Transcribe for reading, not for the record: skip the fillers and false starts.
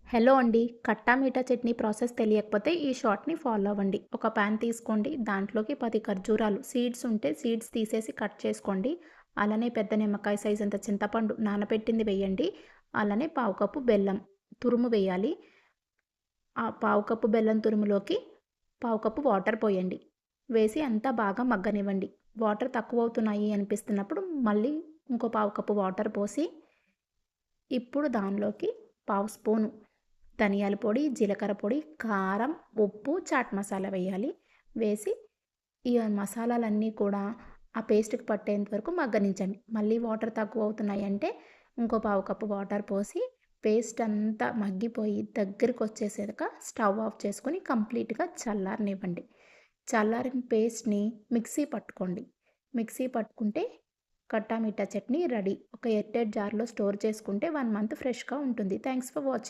Hello అండి. కట్టా మీఠా chutney process తెలియకపోతే ఈ షార్ట్‌ని ఫాలో అవ్వండి. ఒక పాన్ తీసుకోండి. దాంట్లోకి 10 ఖర్జూరాలు సీడ్స్ ఉంటే సీడ్స్ తీసేసి కట్ చేసుకోండి. అలానే పెద్ద నిమ్మకాయ సైజ్ అంత చింతపండు నానబెట్టింది వేయండి. అలానే పావు కప్పు బెల్లం తురుము వేయాలి. ఆ పావు కప్పు బెల్లం తురుములోకి పావు కప్పు వాటర్ పోయండి. వేసి అంతా బాగా మగ్గనివ్వండి. వాటర్ తక్కువవుతున్నాయి అనిపిస్తున్నప్పుడు మళ్ళీ ఇంకో పావు కప్పు వాటర్ పోసి ఇప్పుడు దానిలోకి పావు స్పూను ధనియాల పొడి, జీలకర్ర పొడి, కారం, ఉప్పు, చాట్ మసాలా వేయాలి. వేసి ఈ మసాలాలన్నీ కూడా ఆ పేస్ట్‌కి పట్టేంత వరకు మగ్గనించండి. మళ్ళీ వాటర్ తక్కువ అవుతున్నాయంటే ఇంకో పావు కప్పు వాటర్ పోసి పేస్ట్ అంతా మగ్గిపోయి దగ్గరికొచ్చేసాక స్టవ్ ఆఫ్ చేసుకొని కంప్లీట్‌గా చల్లారనివ్వండి. చల్లారిన పేస్ట్‌ని మిక్సీ పట్టుకోండి. మిక్సీ పట్టుకుంటే కట్టా మీఠా చట్నీ రెడీ. ఒక ఎయిర్ టైట్ జార్‌లో స్టోర్ చేసుకుంటే 1 మంత్ ఫ్రెష్‌గా ఉంటుంది. Thanks for watching.